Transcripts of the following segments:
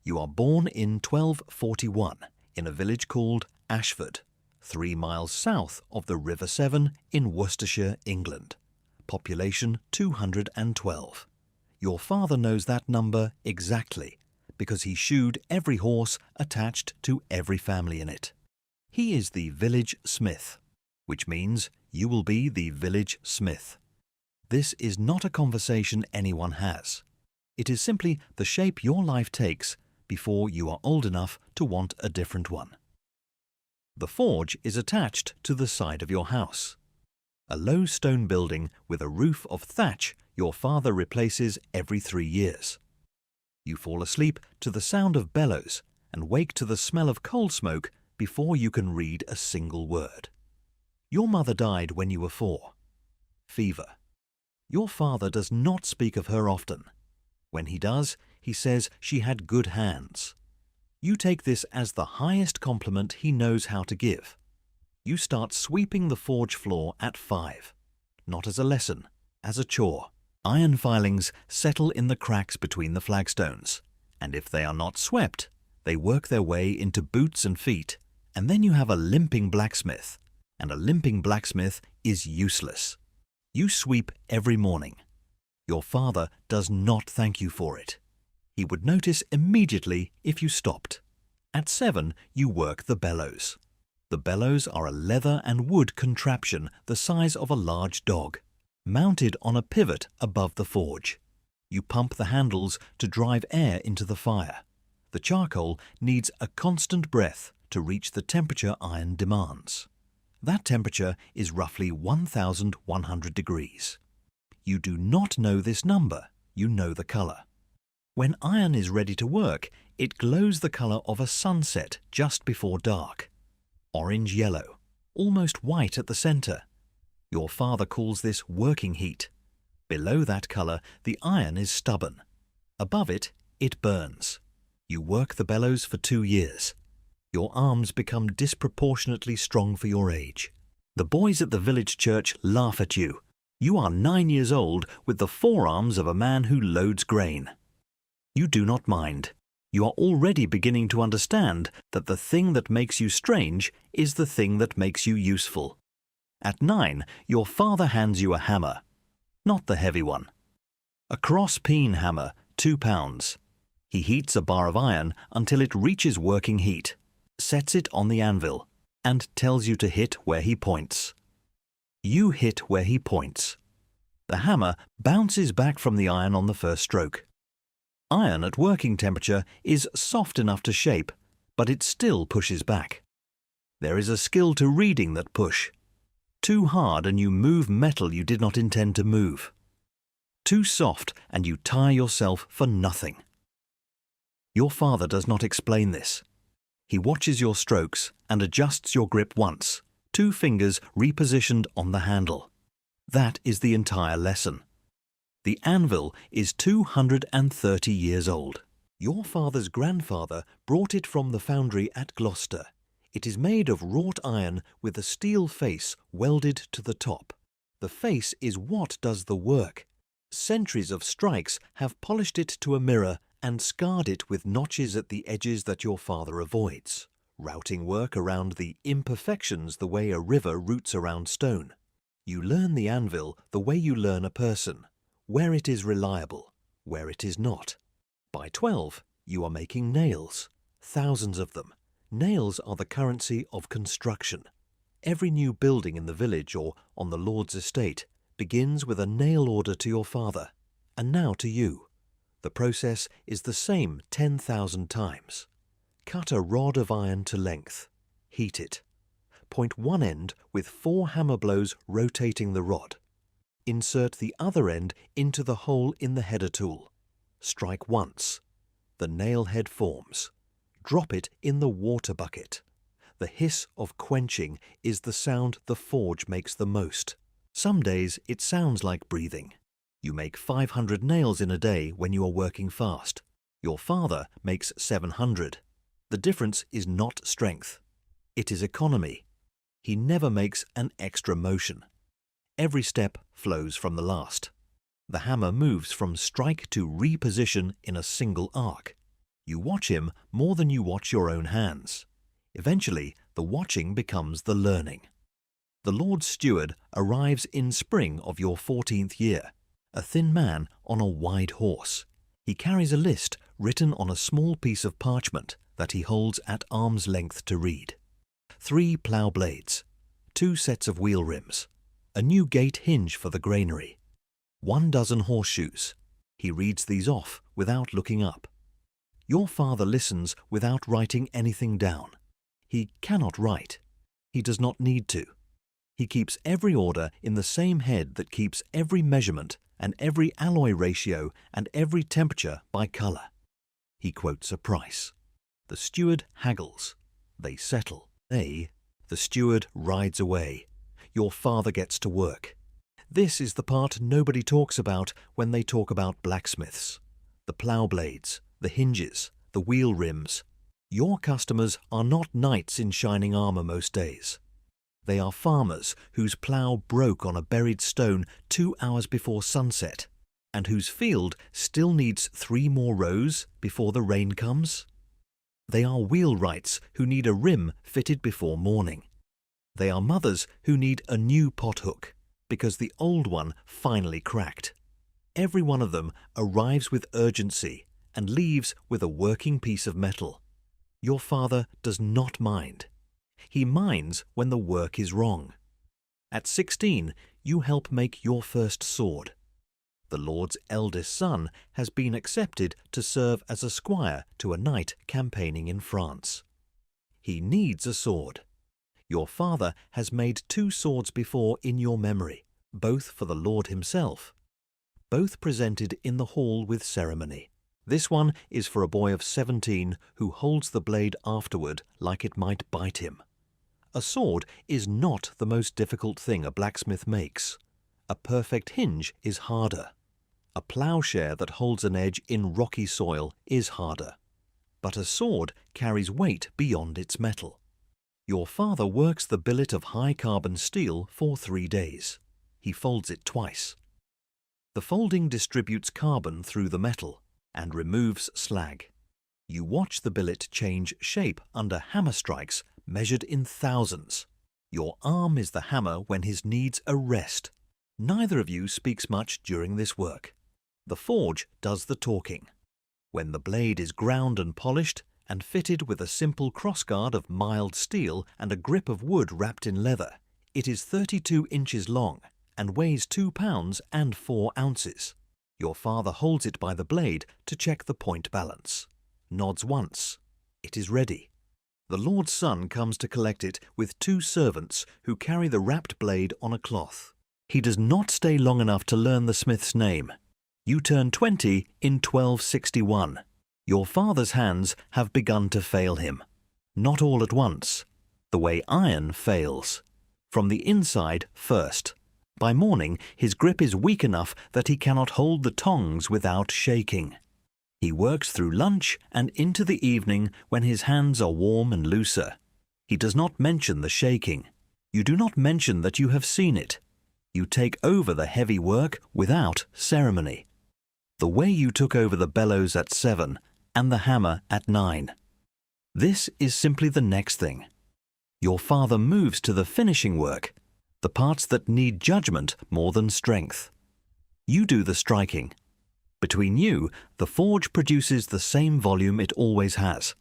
You are born in 1241 in a village called Ashford, 3 miles south of the River Severn in Worcestershire, England. Population 212. Your father knows that number exactly because he shoed every horse attached to every family in it. He is the village smith, which means you will be the village smith. This is not a conversation anyone has. It is simply the shape your life takes before you are old enough to want a different one. The forge is attached to the side of your house. A low stone building with a roof of thatch your father replaces every 3 years. You fall asleep to the sound of bellows and wake to the smell of coal smoke before you can read a single word. Your mother died when you were 4. Fever. Your father does not speak of her often. When he does, he says she had good hands. You take this as the highest compliment he knows how to give. You start sweeping the forge floor at 5. Not as a lesson, as a chore. Iron filings settle in the cracks between the flagstones, and if they are not swept, they work their way into boots and feet, and then you have a limping blacksmith, and a limping blacksmith is useless. You sweep every morning. Your father does not thank you for it. He would notice immediately if you stopped. At 7, you work the bellows. The bellows are a leather and wood contraption the size of a large dog, mounted on a pivot above the forge. You pump the handles to drive air into the fire. The charcoal needs a constant breath to reach the temperature iron demands. That temperature is roughly 1,100 degrees. You do not know this number, you know the color. When iron is ready to work, it glows the color of a sunset just before dark. Orange-yellow, almost white at the center. Your father calls this working heat. Below that color, the iron is stubborn. Above it, it burns. You work the bellows for 2 years. Your arms become disproportionately strong for your age. The boys at the village church laugh at you. You are 9 years old with the forearms of a man who loads grain. You do not mind. You are already beginning to understand that the thing that makes you strange is the thing that makes you useful. At 9, your father hands you a hammer. Not the heavy one. A cross-peen hammer, 2 pounds. He heats a bar of iron until it reaches working heat, sets it on the anvil, and tells you to hit where he points. You hit where he points. The hammer bounces back from the iron on the first stroke. Iron at working temperature is soft enough to shape, but it still pushes back. There is a skill to reading that push. Too hard and you move metal you did not intend to move. Too soft and you tire yourself for nothing. Your father does not explain this. He watches your strokes and adjusts your grip once, 2 fingers repositioned on the handle. That is the entire lesson. The anvil is 230 years old. Your father's grandfather brought it from the foundry at Gloucester. It is made of wrought iron with a steel face welded to the top. The face is what does the work. Centuries of strikes have polished it to a mirror and scarred it with notches at the edges that your father avoids, routing work around the imperfections the way a river roots around stone. You learn the anvil the way you learn a person, where it is reliable, where it is not. By 12, you are making nails, thousands of them. Nails are the currency of construction. Every new building in the village or on the Lord's estate begins with a nail order to your father, and now to you. The process is the same 10,000 times. Cut a rod of iron to length. Heat it. Point one end with 4 hammer blows rotating the rod. Insert the other end into the hole in the header tool. Strike once. The nail head forms. Drop it in the water bucket. The hiss of quenching is the sound the forge makes the most. Some days it sounds like breathing. You make 500 nails in a day when you are working fast. Your father makes 700. The difference is not strength. It is economy. He never makes an extra motion. Every step flows from the last. The hammer moves from strike to reposition in a single arc. You watch him more than you watch your own hands. Eventually, the watching becomes the learning. The Lord's steward arrives in spring of your 14th year, a thin man on a wide horse. He carries a list written on a small piece of parchment that he holds at arm's length to read. 3 plough blades, 2 sets of wheel rims, a new gate hinge for the granary, 1 dozen horseshoes. He reads these off without looking up. Your father listens without writing anything down. He cannot write. He does not need to. He keeps every order in the same head that keeps every measurement and every alloy ratio and every temperature by colour. He quotes a price. The steward haggles. They settle. The steward rides away. Your father gets to work. This is the part nobody talks about when they talk about blacksmiths. The plough blades, the hinges, the wheel rims. Your customers are not knights in shining armour most days. They are farmers whose plough broke on a buried stone 2 hours before sunset, and whose field still needs 3 more rows before the rain comes. They are wheelwrights who need a rim fitted before morning. They are mothers who need a new pothook because the old one finally cracked. Every one of them arrives with urgency and leaves with a working piece of metal. Your father does not mind. He minds when the work is wrong. At 16, you help make your first sword. The Lord's eldest son has been accepted to serve as a squire to a knight campaigning in France. He needs a sword. Your father has made 2 swords before in your memory, both for the Lord himself. Both presented in the hall with ceremony. This one is for a boy of 17 who holds the blade afterward like it might bite him. A sword is not the most difficult thing a blacksmith makes. A perfect hinge is harder. A ploughshare that holds an edge in rocky soil is harder. But a sword carries weight beyond its metal. Your father works the billet of high-carbon steel for 3 days. He folds it twice. The folding distributes carbon through the metal and removes slag. You watch the billet change shape under hammer strikes measured in thousands. Your arm is the hammer when his needs a rest. Neither of you speaks much during this work. The forge does the talking. When the blade is ground and polished and fitted with a simple crossguard of mild steel and a grip of wood wrapped in leather, it is 32 inches long and weighs 2 pounds and 4 ounces. Your father holds it by the blade to check the point balance. Nods once. It is ready. The Lord's son comes to collect it with 2 servants who carry the wrapped blade on a cloth. He does not stay long enough to learn the smith's name. You turn 20 in 1261. Your father's hands have begun to fail him. Not all at once. The way iron fails. From the inside first. By morning, his grip is weak enough that he cannot hold the tongs without shaking. He works through lunch and into the evening when his hands are warm and looser. He does not mention the shaking. You do not mention that you have seen it. You take over the heavy work without ceremony. The way you took over the bellows at 7 and the hammer at 9. This is simply the next thing. Your father moves to the finishing work, the parts that need judgment more than strength. You do the striking. Between you, the forge produces the same volume it always has.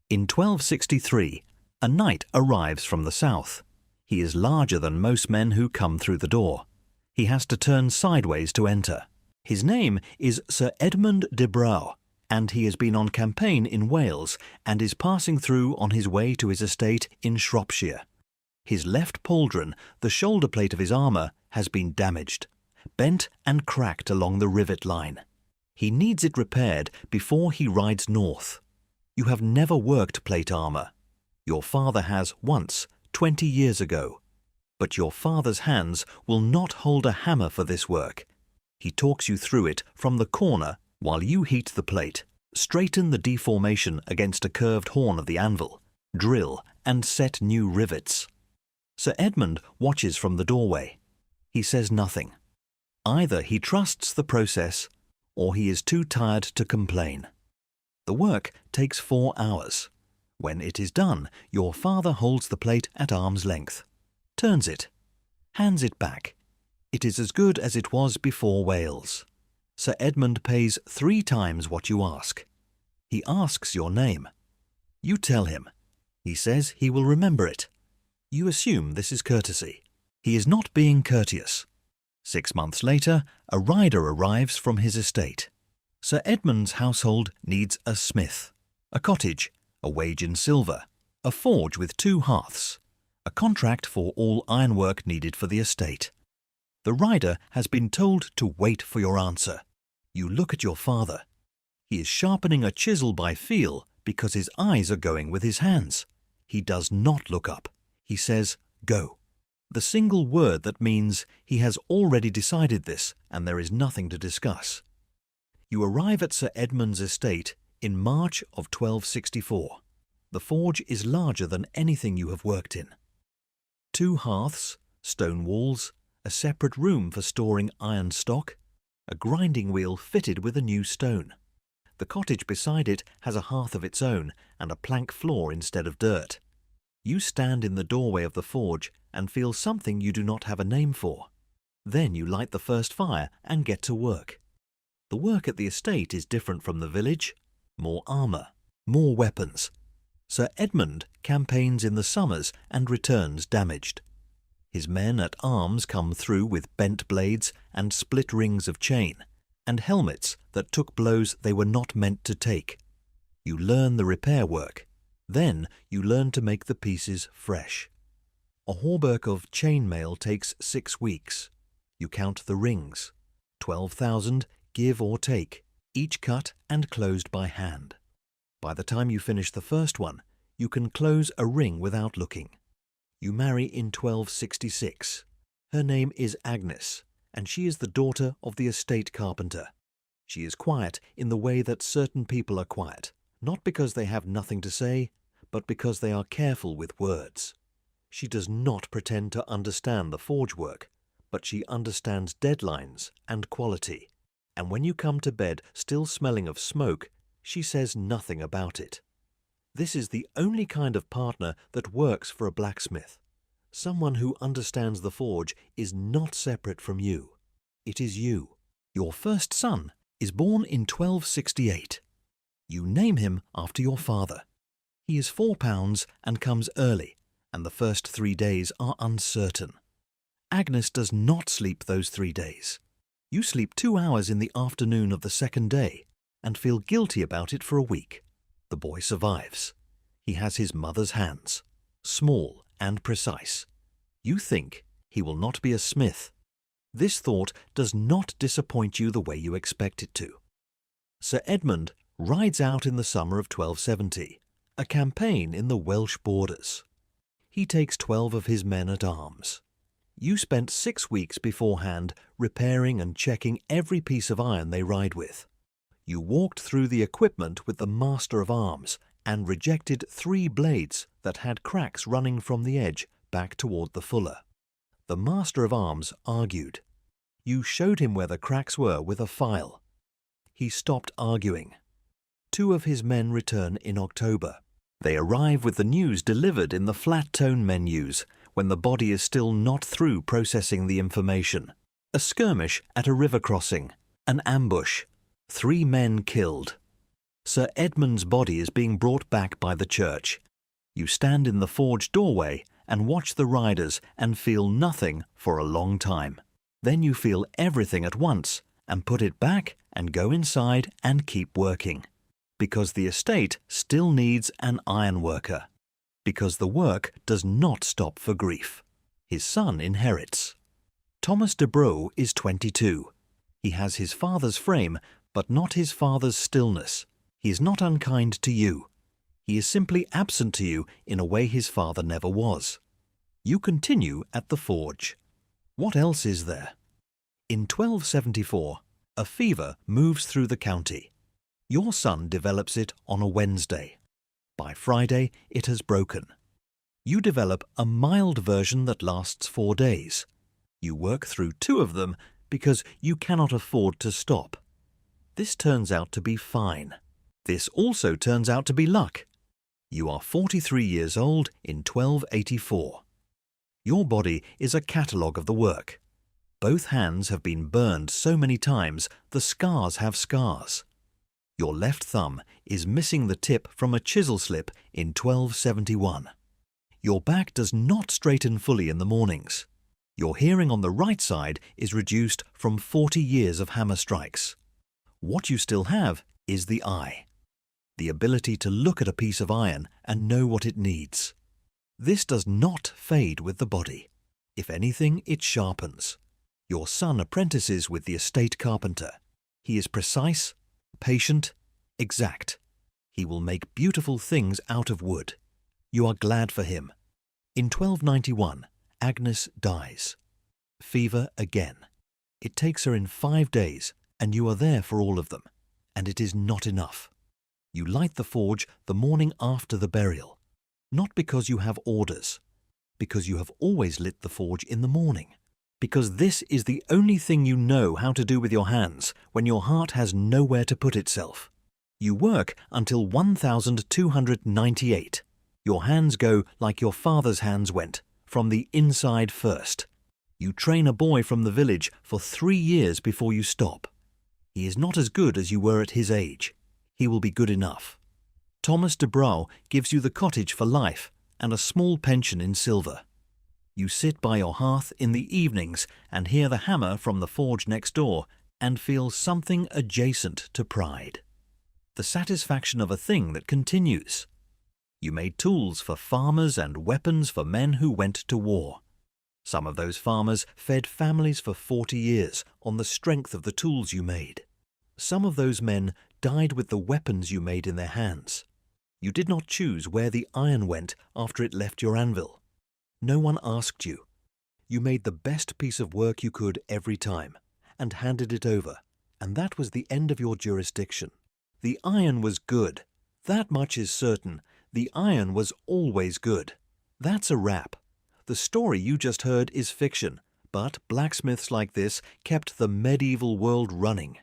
In 1263, a knight arrives from the south. He is larger than most men who come through the door. He has to turn sideways to enter. His name is Sir Edmund de Brough, and he has been on campaign in Wales and is passing through on his way to his estate in Shropshire. His left pauldron, the shoulder plate of his armour, has been damaged, bent and cracked along the rivet line. He needs it repaired before he rides north. You have never worked plate armour. Your father has once, 20 years ago. But your father's hands will not hold a hammer for this work. He talks you through it from the corner while you heat the plate, straighten the deformation against a curved horn of the anvil, drill and set new rivets. Sir Edmund watches from the doorway. He says nothing. Either he trusts the process or he is too tired to complain. The work takes 4 hours. When it is done, your father holds the plate at arm's length, turns it, hands it back. It is as good as it was before Wales. Sir Edmund pays 3 times what you ask. He asks your name. You tell him. He says he will remember it. You assume this is courtesy. He is not being courteous. 6 months later, a rider arrives from his estate. Sir Edmund's household needs a smith, a cottage, a wage in silver, a forge with 2 hearths, a contract for all ironwork needed for the estate. The rider has been told to wait for your answer. You look at your father. He is sharpening a chisel by feel because his eyes are going with his hands. He does not look up. He says, "Go." The single word that means he has already decided this and there is nothing to discuss. You arrive at Sir Edmund's estate in March of 1264. The forge is larger than anything you have worked in. 2 hearths, stone walls, a separate room for storing iron stock, a grinding wheel fitted with a new stone. The cottage beside it has a hearth of its own and a plank floor instead of dirt. You stand in the doorway of the forge and feel something you do not have a name for. Then you light the first fire and get to work. The work at the estate is different from the village. More armour, more weapons. Sir Edmund campaigns in the summers and returns damaged. His men at arms come through with bent blades and split rings of chain, and helmets that took blows they were not meant to take. You learn the repair work. Then you learn to make the pieces fresh. A hauberk of chainmail takes 6 weeks. You count the rings. 12,000, give or take, each cut and closed by hand. By the time you finish the first one, you can close a ring without looking. You marry in 1266. Her name is Agnes, and she is the daughter of the estate carpenter. She is quiet in the way that certain people are quiet, not because they have nothing to say, but because they are careful with words. She does not pretend to understand the forge work, but she understands deadlines and quality. And when you come to bed still smelling of smoke, she says nothing about it. This is the only kind of partner that works for a blacksmith. Someone who understands the forge is not separate from you. It is you. Your first son is born in 1268. You name him after your father. He is 4 pounds and comes early, and the first 3 days are uncertain. Agnes does not sleep those 3 days. You sleep 2 hours in the afternoon of the second day and feel guilty about it for a week. The boy survives. He has his mother's hands, small and precise. You think he will not be a smith. This thought does not disappoint you the way you expect it to. Sir Edmund rides out in the summer of 1270, a campaign in the Welsh borders. He takes 12 of his men at arms. You spent 6 weeks beforehand repairing and checking every piece of iron they ride with. You walked through the equipment with the master of arms and rejected 3 blades that had cracks running from the edge back toward the fuller. The master of arms argued. You showed him where the cracks were with a file. He stopped arguing. 2 of his men return in October. They arrive with the news delivered in the flat tone menus when the body is still not through processing the information. A skirmish at a river crossing. An ambush. 3 men killed. Sir Edmund's body is being brought back by the church. You stand in the forge doorway and watch the riders and feel nothing for a long time. Then you feel everything at once and put it back and go inside and keep working. Because the estate still needs an iron worker. Because the work does not stop for grief. His son inherits. Thomas de Broe is 22. He has his father's frame, but not his father's stillness. He is not unkind to you. He is simply absent to you in a way his father never was. You continue at the forge. What else is there? In 1274, a fever moves through the county. Your son develops it on a Wednesday. By Friday, it has broken. You develop a mild version that lasts 4 days. You work through 2 of them because you cannot afford to stop. This turns out to be fine. This also turns out to be luck. You are 43 years old in 1284. Your body is a catalogue of the work. Both hands have been burned so many times, the scars have scars. Your left thumb is missing the tip from a chisel slip in 1271. Your back does not straighten fully in the mornings. Your hearing on the right side is reduced from 40 years of hammer strikes. What you still have is the eye, the ability to look at a piece of iron and know what it needs. This does not fade with the body. If anything, it sharpens. Your son apprentices with the estate carpenter. He is precise, patient, exact. He will make beautiful things out of wood. You are glad for him. In 1291, Agnes dies. Fever again. It takes her in 5 days, and you are there for all of them. And it is not enough. You light the forge the morning after the burial. Not because you have orders, because you have always lit the forge in the morning. Because this is the only thing you know how to do with your hands when your heart has nowhere to put itself. You work until 1298. Your hands go like your father's hands went, from the inside first. You train a boy from the village for 3 years before you stop. He is not as good as you were at his age. He will be good enough. Thomas de Brauw gives you the cottage for life and a small pension in silver. You sit by your hearth in the evenings and hear the hammer from the forge next door and feel something adjacent to pride. The satisfaction of a thing that continues. You made tools for farmers and weapons for men who went to war. Some of those farmers fed families for 40 years on the strength of the tools you made. Some of those men died with the weapons you made in their hands. You did not choose where the iron went after it left your anvil. No one asked you. You made the best piece of work you could every time and handed it over, and that was the end of your jurisdiction. The iron was good. That much is certain. The iron was always good. That's a wrap. The story you just heard is fiction, but blacksmiths like this kept the medieval world running.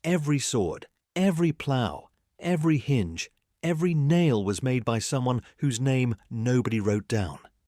Every sword, every plough, every hinge, every nail was made by someone whose name nobody wrote down.